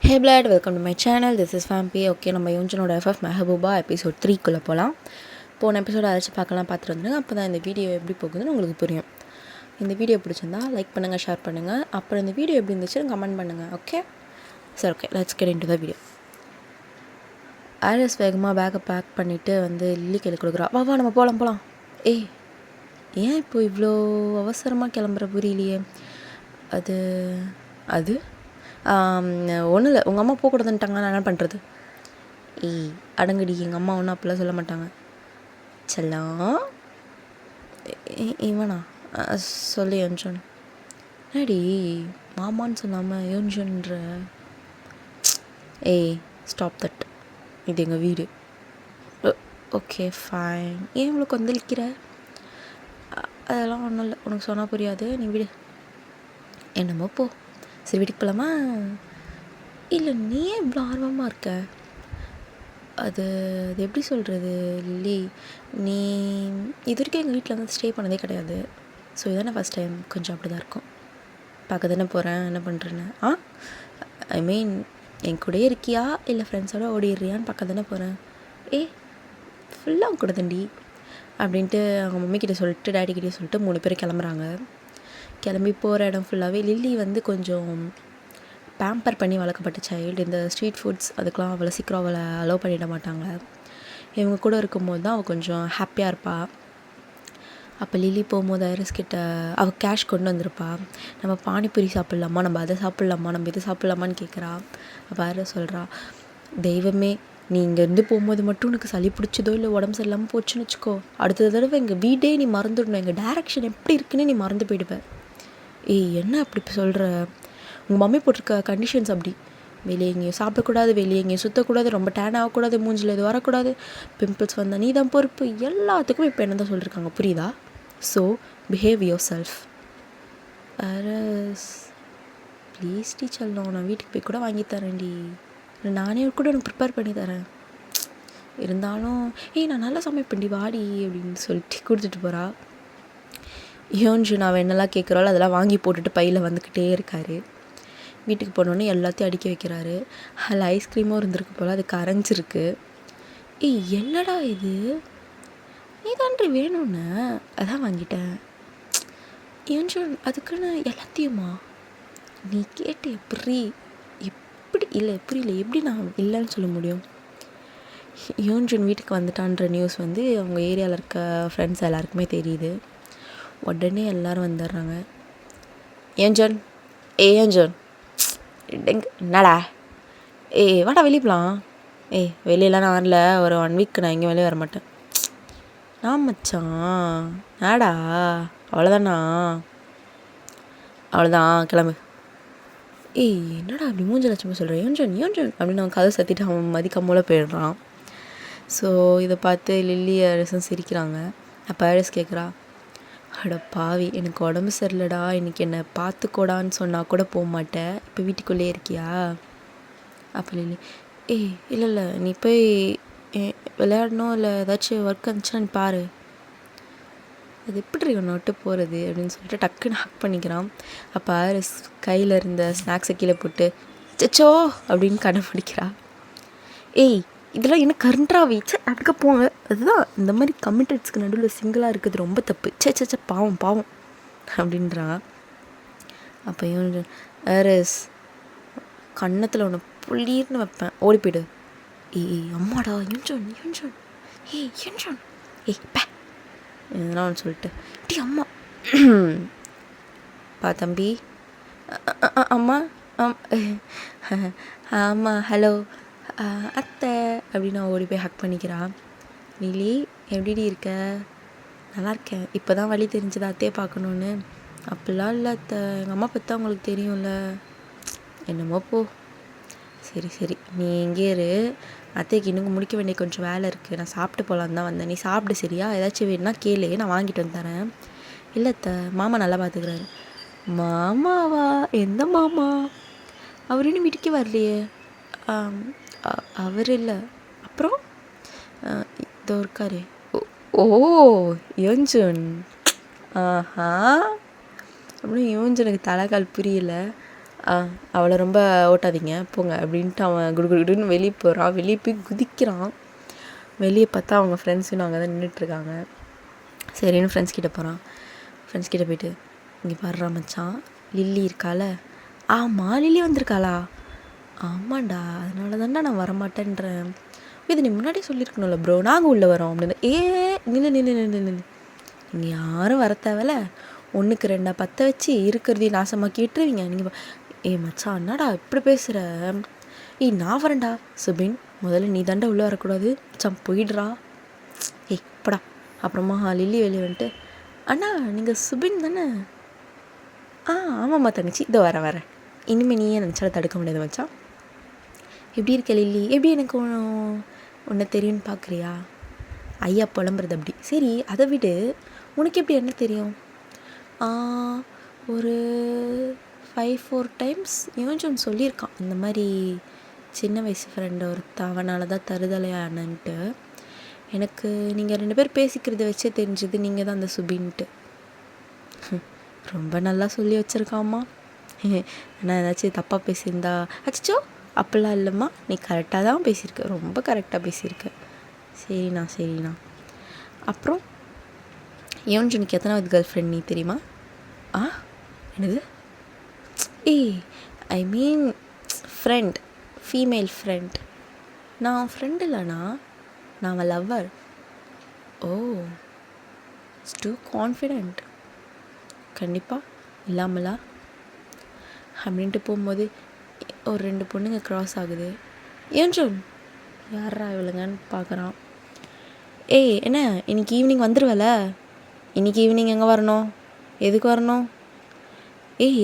Hey flat, welcome to my channel. This is ஃபேம்பி. Okay, நம்ம யூஞ்சனோட எஃப்எஃப் மெஹபூபா எபிசோட் 3க்குள்ளே போகலாம். போன எபிசோட அழைச்சி பார்த்துட்டு வந்துடுங்க. அப்போ தான் இந்த வீடியோ எப்படி போகுதுன்னு உங்களுக்கு புரியும். இந்த வீடியோ பிடிச்சிருந்தா லைக் பண்ணுங்கள், ஷேர் பண்ணுங்கள். அப்புறம் இந்த வீடியோ எப்படி இருந்துச்சுன்னு கமெண்ட் பண்ணுங்கள். Okay sir, okay, let's get into the video. Aries வேகமாக பேக்கை பேக் பண்ணிவிட்டு லில்லி கையில் கொடுக்குறா. வா நம்ம போகலாம். ஏய், ஏன் இப்போ இவ்வளோ அவசரமாக கிளம்புற புரியலையே? அது ஒன்றும் இல்லை, உங்கள் அம்மா போகக்கூடாதுன்ட்டாங்க, நான் என்ன பண்ணுறது? ஏய் அடங்கடி, எங்கள் அம்மா ஒன்றும் அப்படிலாம் சொல்ல மாட்டாங்க. செல்லம் இவனா சொல்லி யோன்ஜன். என்னடி மாமான்னு சொல்லாமல் யோன்ஜன்ற? ஏய் ஸ்டாப் தட், இது எங்கள் வீடு. Okay fine. ஏன் இவ்வளோ கொந்தளிக்கிற? அதெல்லாம் ஒன்றும் இல்லை, உனக்கு சொன்னால் புரியாது, நீ விடு. என்னமோ போ. சரி, வீட்டுக்கு போகலாமா? இல்லை, நீ ஏன் இவ்வளோ ஆர்வமாக இருக்க? அது எப்படி சொல்கிறது லில்லி, நீ இது வரைக்கும் எங்கள் வீட்டில் ஸ்டே பண்ணதே கிடையாது. ஸோ இதானே ஃபஸ்ட் டைம். கொஞ்சம் அப்படி தான் இருக்கும். பார்க்க தானே போகிறேன், என்ன பண்ணுறேன்னு. ஐ மீன், என் கூடயே இருக்கியா இல்லை ஃப்ரெண்ட்ஸோட ஓடிடுறியான்னு பார்க்க தானே போகிறேன். ஃபுல்லாக அவங்க கூட தண்டி அப்படின்ட்டு அவங்க மம்மிக்கிட்ட சொல்லிட்டு டேடிக்கிட்டே சொல்லிட்டு 3 பேர் கிளம்புறாங்க. கிளம்பி போகிற இடம் ஃபுல்லாகவே லில்லி கொஞ்சம் பேம்பர் பண்ணி வளர்க்கப்பட்ட சைல்டு. இந்த ஸ்ட்ரீட் ஃபுட்ஸ் அதுக்கெலாம் அவ்வளோ சீக்கிரம் அவளை அலோவ் பண்ணிட மாட்டாங்க. இவங்க கூட இருக்கும்போது தான் அவள் கொஞ்சம் ஹாப்பியாக இருப்பாள். அப்போ லில்லி போகும்போது ஐரிஸ்கிட்ட அவள் கேஷ் கொண்டு வந்திருப்பா. நம்ம பானிபூரி சாப்பிட்லாமா, நம்ம அதை சாப்பிட்லாமா, நம்ம இதை சாப்பிட்லாமான்னு கேட்குறா. அப்போ ஐரிஸ் சொல்கிறா, தெய்வமே, நீ இங்கேருந்து போகும்போது மட்டும் உனக்கு சளி பிடிச்சதோ இல்லை உடம்பு சரியில்லாமல் போச்சுன்னு வச்சுக்கோ, அடுத்த தடவை எங்கள் வீடே நீ மறந்துடணும், எங்கள் டேரெக்ஷன் எப்படி இருக்குன்னு நீ மறந்து போயிடுவேன். ஏய் என்ன அப்படி சொல்கிற? உங்கள் மம்மி போட்டிருக்க கண்டிஷன்ஸ் அப்படி. வெளியே எங்கேயும் சாப்பிடக்கூடாது, வெளியே எங்கேயும் சுற்றக்கூடாது, ரொம்ப டேன் ஆகக்கூடாது, மூஞ்சில் இது வரக்கூடாது, பிம்பிள்ஸ் வந்தால் நீ தான் பொறுப்பு, எல்லாத்துக்கும் இப்போ என்ன தான் சொல்லியிருக்காங்க, புரியுதா? So behave yourself. அரஸ் ப்ளீஸ் டீச்சர்லாம், நான் வீட்டுக்கு போய் கூட வாங்கி தரேன்டி, நானே கூட எனக்கு ப்ரிப்பேர் பண்ணி தரேன். இருந்தாலும் நான் நல்லா சமைப்பேன்டி வாடி அப்படின்னு சொல்லிட்டு கொடுத்துட்டு போகிறா. யோன்ஜுன் அவன் என்னெல்லாம் கேட்குறாளோ அதெல்லாம் வாங்கி போட்டுட்டு பையில் வந்துக்கிட்டே இருக்கார். வீட்டுக்கு போனோடனே எல்லாத்தையும் அடுக்கி வைக்கிறாரு. அதில் ஐஸ்கிரீமும் இருந்திருக்கு போல், அது கரைஞ்சிருக்கு. என்னடா இது, நீ தான்றி வேணும்னு அதான் வாங்கிட்டேன். யோன்ஜுன் அதுக்குன்னு எல்லாத்தையுமா? நீ கேட்டு எப்படி இல்லை புரியல, எப்படி நான் இல்லைன்னு சொல்ல முடியும்? யோன்ஜுன் வீட்டுக்கு வந்துட்டான்ற நியூஸ் அவங்க ஏரியாவில் இருக்க ஃப்ரெண்ட்ஸ் எல்லாருக்குமே தெரியுது. உடனே எல்லோரும் வந்துடுறாங்க. ஏஞ்சன் என்னடா? வாடா வெளியே போகலாம். வெளியெல்லாம் நான் வரல, ஒரு 1 வீக் நான் எங்கேயும் வெளியே வர மாட்டேன். நான் மச்சான் நாடா, அவ்வளோதான் கிளம்பு. என்னடா அப்படி மூஞ்ச லட்சமாக சொல்கிறேன்? யோன்ஜன் அப்படின்னு அவன் கதை சத்திட்டு அவன் மதிக்காமல போயிடுறான். ஸோ இதை பார்த்து லில்லி ஐரிஸும் சிரிக்கிறாங்க. அப்போ ஐரிஸ் கேட்குறா, அட பாவி, எனக்கு உடம்பு சரியில்லடா, இன்றைக்கி என்னை பார்த்துக்கோடான்னு சொன்னால் கூட போக மாட்டேன், இப்போ வீட்டுக்குள்ளே இருக்கியா? அப்போ லில்லி, இல்லை நீ போய் விளையாடணும் இல்லை ஏதாச்சும் ஒர்க் இருந்துச்சுன்னா நீ பாரு. அது எப்படி ஒன்று விட்டு போகிறது அப்படின்னு சொல்லிட்டு டக்குன்னு ஹக் பண்ணிக்கிறான். அப்போ ஐரிஸ் கையில் இருந்த ஸ்நாக்ஸை கீழே போட்டு சச்சோ அப்படின்னு கண்ணை பிடிக்கிறா. இதெல்லாம் என்ன கரண்டா வீச்சு அதுக்கு போங்க. அதுதான் இந்த மாதிரி கமிட்டட்ஸ்க்கு நடுவில் சிங்கிளாக இருக்குது ரொம்ப தப்பு. சே பாவம் அப்படின்றான். அப்போ ஐரிஸ் கன்னத்தில் ஒன்று புள்ளீர்னு வைப்பேன், ஓடி போய்டு. அம்மாடா யோன்ஜன் பே இதெல்லாம் ஒன்று சொல்லிட்டு அம்மா பா தம்பி. அம்மா ஆமாம் ஹலோ அத்தை அப்படின்னு ஓடி போய் ஹக் பண்ணிக்கிறான். லில்லி எப்படி இருக்க? நல்லா இருக்கேன். இப்போ தான் வழி தெரிஞ்சது அத்தையை பார்க்கணுன்னு. அப்படிலாம் இல்லை அத்தை, எங்கள் அம்மா பார்த்தா உங்களுக்கு தெரியும்ல. என்னமோ போ. சரி நீ எங்கே இரு, அத்தைக்கு இன்னும் முடிக்க வேண்டிய கொஞ்சம் வேலை இருக்குது, நான் சாப்பிட்டு போகலான்னு தான் வந்தேன். நீ சாப்பிடு சரியா? ஏதாச்சும் வேணுன்னா கேளு, நான் வாங்கிட்டு வந்து தரேன். இல்லை அத்தை, மாமா நல்லா பார்த்துக்கிறாரு. மாமாவா? எந்த மாமா? அவர் இன்னும் வீட்டுக்கே வரலையே. அவர் இல்லை, அப்புறம் இதோ இருக்காரு. ஓ யோன்ஜன். ஆஹா அப்படின்னு யோன்ஜனுக்கு தலைகால் புரியல. அவளை ரொம்ப ஓட்டாதீங்க போங்க அப்படின்ட்டு அவன் குடுன்னு வெளியே போகிறான். வெளியே போய் குதிக்கிறான். வெளியே பார்த்தா அவங்க ஃப்ரெண்ட்ஸுன்னு அங்கே தான் நின்றுட்டுருக்காங்க. சரின்னு ஃப்ரெண்ட்ஸ் கிட்டே போகிறான். ஃப்ரெண்ட்ஸ் கிட்டே போய்ட்டு இங்கே பாடுறா மச்சான், லில்லி இருக்கால? ஆமாம், லில்லி வந்திருக்காளா? ஆமாண்டா, அதனால தான்டா நான் வரமாட்டேன்றேன். இது நீ முன்னாடியே சொல்லியிருக்கணும்ல ப்ரோ, நாங்கள் உள்ளே வரோம் அப்படின்னு. நில்லு நில்லு நில்லு நில்லு, நீங்கள் யாரும் வர தேவையில்ல, 1க்கு 2 பற்ற வச்சு இருக்கிறதையும் நாசமாக்கி விட்டுருவீங்க நீங்கள். மச்சான் என்னடா இப்படி பேசுகிற? நான் வரேன்டா. சுபின், முதல்ல நீ தாண்டா உள்ளே வரக்கூடாது. மச்சான் போயிடுறா. இப்படா. அப்புறமா லில்லி வெளியே வந்துட்டு, அண்ணா நீங்கள் சுபின் தானே? ஆமாம்மா தங்கச்சி, இதோ வரேன். இனிமேல் நீயே நினச்சாலும் தடுக்க முடியாது மச்சான். எப்படி இருக்க லில்லி? எப்படி எனக்கு உன்னை தெரியும்னு பார்க்குறியா? ஐயா புலம்புறது அப்படி. சரி அதை விடு, உனக்கு எப்படி என்ன தெரியும்? ஒரு 5-4 டைம்ஸ் யோஜன் சொல்லியிருக்கான் இந்த மாதிரி சின்ன வயசு ஃப்ரெண்டு ஒருத்த அவனால் தான் தருதலையானன்ட்டு. எனக்கு நீங்கள் 2 பேர் பேசிக்கிறத வச்சே தெரிஞ்சது நீங்கள் தான் அந்த சுபின்ட்டு. ரொம்ப நல்லா சொல்லி வச்சுருக்காம்மா. ஆனால் ஏதாச்சும் தப்பாக பேசியிருந்தா அச்சோ அப்படிலாம் இல்லைம்மா, நீ கரெக்டாக தான் பேசியிருக்க, ரொம்ப கரெக்டாக பேசியிருக்க. சரிண்ணா. அப்புறம் யோன்ஜனுக்கு எத்தனாவது கேர்ள் ஃப்ரெண்ட் நீ தெரியுமா? என்னது? ஐ மீன் ஃப்ரெண்ட், ஃபீமேல் ஃப்ரெண்ட். நான் ஃப்ரெண்ட் இல்லைண்ணா, நான் அவன் லவ்வர். It's two confident. கண்டிப்பாக இல்லாமலா அப்படின்ட்டு போகும்போது ஒரு 2 பொண்ணுங்க க்ராஸ் ஆகுது. யோன்ஜன் யாரா இவளுங்கன்னு பார்க்குறான். என்ன இன்றைக்கி ஈவினிங் வந்துடுவல? இன்றைக்கி ஈவினிங் எங்கே வரணும்? எதுக்கு வரணும்?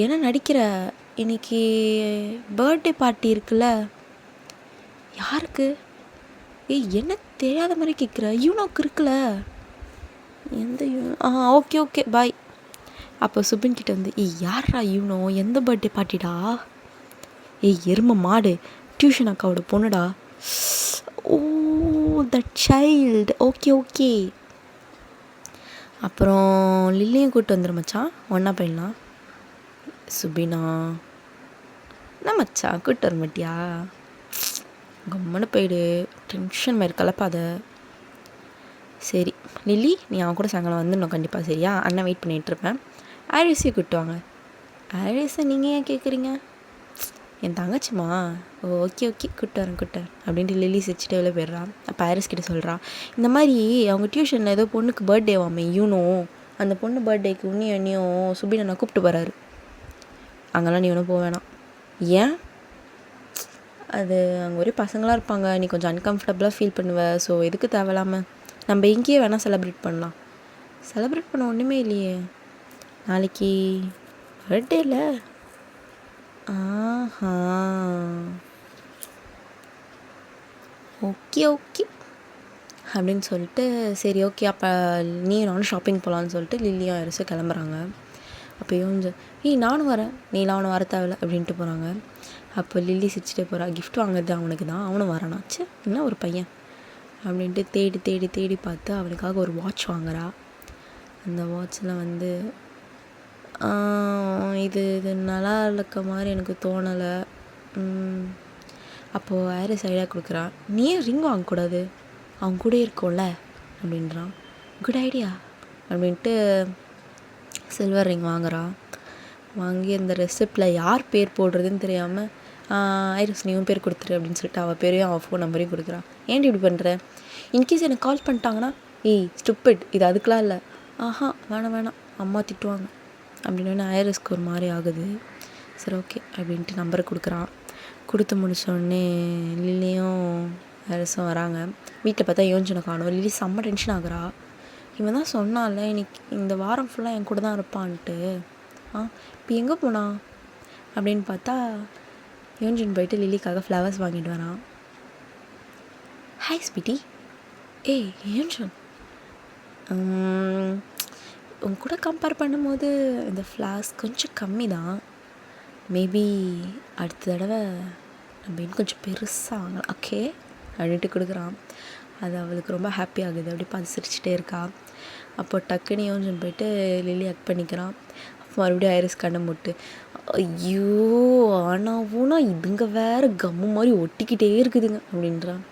என்ன நடிக்கிற? இன்றைக்கி பர்த்டே பார்ட்டி இருக்குல்ல? யாருக்கு? என்ன தெரியாத மாதிரி கேட்குற? யூனோக்கு இருக்குல்ல? எந்த ஓகே பாய். அப்போ சுபின் கிட்ட வந்து யாரா யூனோ, எந்த பர்த்டே பார்ட்டிடா? எருமை மாடு, டியூஷன் அக்காவோட பொண்ணுடா. That child. ஓகே. அப்புறம் லில்லியும் கூப்பிட்டு வந்துடும் மச்சான், ஒன்றா போயிடலாம். சுபினா என்ன மச்சான் கூப்பிட்டு வர மாட்டியா? கம்மனு போயிடு, டென்ஷன் மாதிரி கலப்பாத. சரி லில்லி, நீ அவன் கூட சாயங்காலம் வந்துடணும் கண்டிப்பாக, சரியா? அண்ணன் வெயிட் பண்ணிகிட்ருப்பேன். ஆரிஸையும் கூப்பிட்டு வாங்க. ஆரிஸை நீங்கள் ஏன் கேட்குறீங்க? என் தங்கச்சிம்மா. ஓகே கூப்பிட்டு வரேன் அப்படின்ட்டு லில்லி சிரிச்சிட்டு வெளில போயிடுறான். அப்போ ஆரிஸ் கிட்ட சொல்கிறான், இந்த மாதிரி அவங்க டியூஷனில் ஏதோ பொண்ணுக்கு பர்த்டே வாமே யூனோ, அந்த பொண்ணு பர்த்டேக்கு என்னையும் சுபினை நான் கூப்பிட்டு போகிறாரு. அங்கெல்லாம் நீ ஒன்றும் போக வேணாம். ஏன்? அது அங்கே ஒரே பசங்களாக இருப்பாங்க, நீ கொஞ்சம் அன்கம்ஃபர்டபுளாக ஃபீல் பண்ணுவ. ஸோ எதுக்கு தேவையில்லாமல் நம்ம இங்கேயே வேணால் செலிப்ரேட் பண்ணலாம். செலிப்ரேட் பண்ண ஒன்றுமே இல்லையே, நாளைக்கு பர்த்டேல. ஓகே அப்படின்னு சொல்லிட்டு, சரி ஓகே அப்போ நீ நானும் ஷாப்பிங் போகலான்னு சொல்லிட்டு லில்லியும் அரசு கிளம்புறாங்க. அப்போ யோஞ்சன், நானும் வரேன், நீலாம் அவனை வர தேவையில்ல அப்படின்ட்டு போகிறாங்க. அப்போ லில்லி சிரிச்சிட்டே போகிறா, கிஃப்ட் வாங்குறது அவனுக்கு தான், அவனும் வரானாச்சு, என்ன ஒரு பையன் அப்படின்ட்டு தேடி பார்த்து அவனுக்காக ஒரு வாட்ச் வாங்குறா. அந்த வாட்சில் வந்து இது நல்லா இருக்க மாதிரி எனக்கு தோணலை. அப்போது ஆரிஸ் ஐடியா கொடுக்குறா, நீ ஏன் ரிங் வாங்கக்கூடாது, அவன் கூட இருக்கோம்ல அப்படின்றான். குட் ஐடியா அப்படின்ட்டு சில்வர் ரிங் வாங்குறான். வாங்கி அந்த ரெசிப்டில் யார் பேர் போடுறதுன்னு தெரியாமல், ஐரிஸ் நீயும் பேர் கொடுத்துரு அப்படின்னு சொல்லிட்டு அவள் பேரையும் அவள் ஃபோன் நம்பரையும் கொடுக்குறான். ஏன்டி இப்படி பண்ணுற? இன்கேஸ் எனக்கு கால் பண்ணிட்டாங்கன்னா, ஸ்டூப்பிட், இது அதுக்கெலாம் இல்லை. வேணாம் அம்மா திட்டுவாங்க அப்படின்னு ஐரிஸ்க்கு ஒரு மாதிரி ஆகுது. சரி ஓகே அப்படின்ட்டு நம்பரை கொடுக்குறான். கொடுத்து முடித்தோடனே லில்லியும் ஐரிஸும் வராங்க. வீட்டில் பார்த்தா யோஞ்சனை காணும். லில்லி செம்ம டென்ஷன் ஆகுறா. இவன் தான் சொன்னால இன்னைக்கு இந்த வாரம் ஃபுல்லாக என் கூட தான் இருப்பான்ட்டு. இப்போ எங்கே போனா அப்படின்னு பார்த்தா யோஞ்சன் போயிட்டு லில்லிக்காக ஃப்ளவர்ஸ் வாங்கிட்டு வரான். Hi sweetie. யோஞ்சன், உங்க கூட கம்பேர் பண்ணும்போது இந்த ஃப்ளவர்ஸ் கொஞ்சம் கம்மி தான். மேபி அடுத்த தடவை நம்ம இன்னும் கொஞ்சம் பெருசாக வாங்கலாம், ஓகே அப்படின்ட்டு கொடுக்குறான். அது அவளுக்கு ரொம்ப ஹாப்பி ஆகுது. அப்படி பார்த்து சிரிச்சிட்டே இருக்கா. அப்போ டக்குன்னு யோஞ்சன் போயிட்டு லில்லி ஹக் பண்ணிக்கிறான். மறுபடியும் ஐரிஸ் கண்ணை மூட்டு. ஐயோ ஆனால் ஊனா இதுங்க வேறு கம்மு மாதிரி ஒட்டிக்கிட்டே இருக்குதுங்க அப்படின்றான்.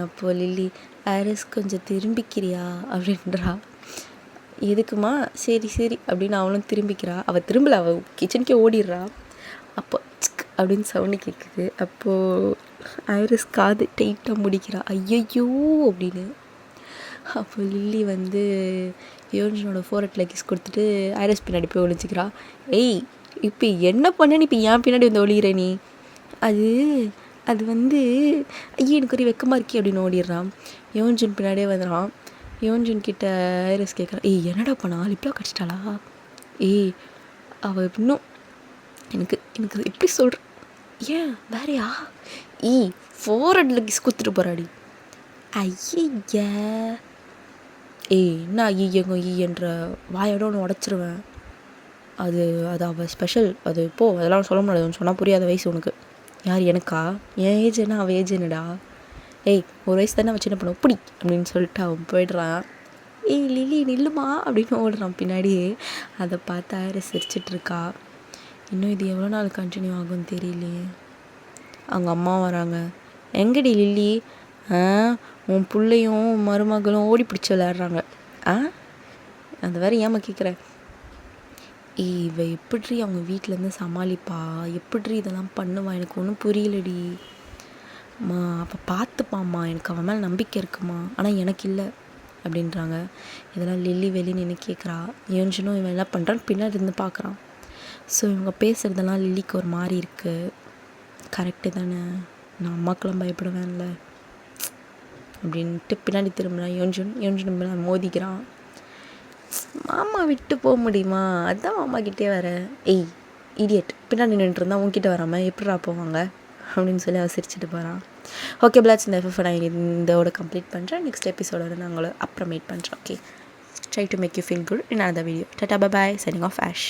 அப்போது லில்லி, ஐரிஸ் கொஞ்சம் திரும்பிக்கிறியா அப்படின்றா. எதுக்குமா? சரி சரி அப்படின்னு அவளும் திரும்பிக்கிறா. அவள் திரும்பலை, அவள் கிச்சனுக்கே ஓடிடுறா. அப்போ சிக் அப்படின்னு சவுண்டு கேட்குது. அப்போது ஐரிஸ் காது டைட்டாக முடிக்கிறா. ஐயையோ அப்படின்னு. அப்போ லில்லி வந்து யோன்ஜனோட ஃபோர்ஹெட்டில் கிஸ் கொடுத்துட்டு ஐரிஸ் பின்னாடி போய் ஒழிச்சிக்கிறா. ஏய் இப்போ என்ன பண்ணேன்னு இப்போ ஏன் பின்னாடி வந்து ஒழிகிற நீ? அது வந்து ஐயோ எனக்கு ஒரு வெக்கமாக இருக்கே அப்படின்னு ஓடிடுறான். யோன்ஜன் பின்னாடியே வந்துடுறான். யோன்ஜன் கிட்ட ஐரிஸ் கேட்குறான், ஏய் என்னடா பண்ணா, லிப்லாம் கடிச்சிட்டாளா? ஏய் அவள் இன்னும் எனக்கு எப்படி சொல்கிற? ஏன் வேறையா? ஃபோர்ஹெட்டில் கிஸ் கொடுத்துட்டு போகிறாடி. ஐய என்ன ஐயங்க என்ற வாயோட ஒன்று உடச்சிருவேன். அது அவள் ஸ்பெஷல். அது அதெல்லாம் சொல்ல முடியாது. சொன்னால் புரியாத வயசு உனக்கு. யார் எனக்கா? என் ஏஜ் என்ன, அவள் ஏஜ் என்னடா? ஒரு வயசு தானே அவள் சின்ன பண்ண பிடி அப்படின்னு சொல்லிட்டு அவன் போய்ட்றான். லில்லி நில்லுமா அப்படின்னு ஓடுறான் பின்னாடியே. அதை பார்த்து ஐரிஸ் சிரிச்சிட்ருக்கா. இன்னும் இது எவ்வளோ நாள் கண்டினியூ ஆகும்னு தெரியலையே. அவங்க அம்மா வராங்க. எங்கடி லில்லி? உன் பிள்ளையும் மருமகளும் ஓடி பிடிச்சி விளையாடுறாங்க. அது வேறு ஏமா கேட்குறேன்? இவ எப்படி அவங்க வீட்டிலேருந்து சமாளிப்பா? எப்படி இதெல்லாம் பண்ணுவா? எனக்கு ஒன்றும் புரியலடி. அப்போ பார்த்துப்பாம்மா, எனக்கு அவன் மேலே நம்பிக்கை இருக்குமா, ஆனால் எனக்கு இல்லை அப்படின்றாங்க. இதெல்லாம் லில்லி வெளியே நின்று கேட்குறா. யோன்ஜனும் இவன் என்ன பண்ணுறான்னு பின்னாடி இருந்து பார்க்குறான். ஸோ இவங்க பேசுகிறதெல்லாம் லில்லிக்கு ஒரு மாதிரி இருக்குது. கரெக்டு தானே, நான் அம்மாக்கெல்லாம் பயப்படுவேன்ல அப்படின்ட்டு பின்னாடி திரும்பினான். யோன்ஜன் மேலே மோதிக்கிறான். மாமா விட்டு போக முடியுமா? அதுதான் மாமா கிட்டே வர. இடியட், பின்னாடி நின்றுட்டு இருந்தால் உங்ககிட்ட வராமல் எப்படிடா போவாங்க அப்படின்னு சொல்லி அவள் சிரிச்சுட்டு போகிறான். ஓகே பிளாட்ஸ், இந்த எஃப்எஃப் நான் இதோட கம்ப்ளீட் பண்ணுறேன். நெக்ஸ்ட் எபிசோடோட நான் உங்களை அப்புறம் மீட் பண்ணுறேன். Okay, try to make you feel good in other video. Tata bye bye, signing off ash.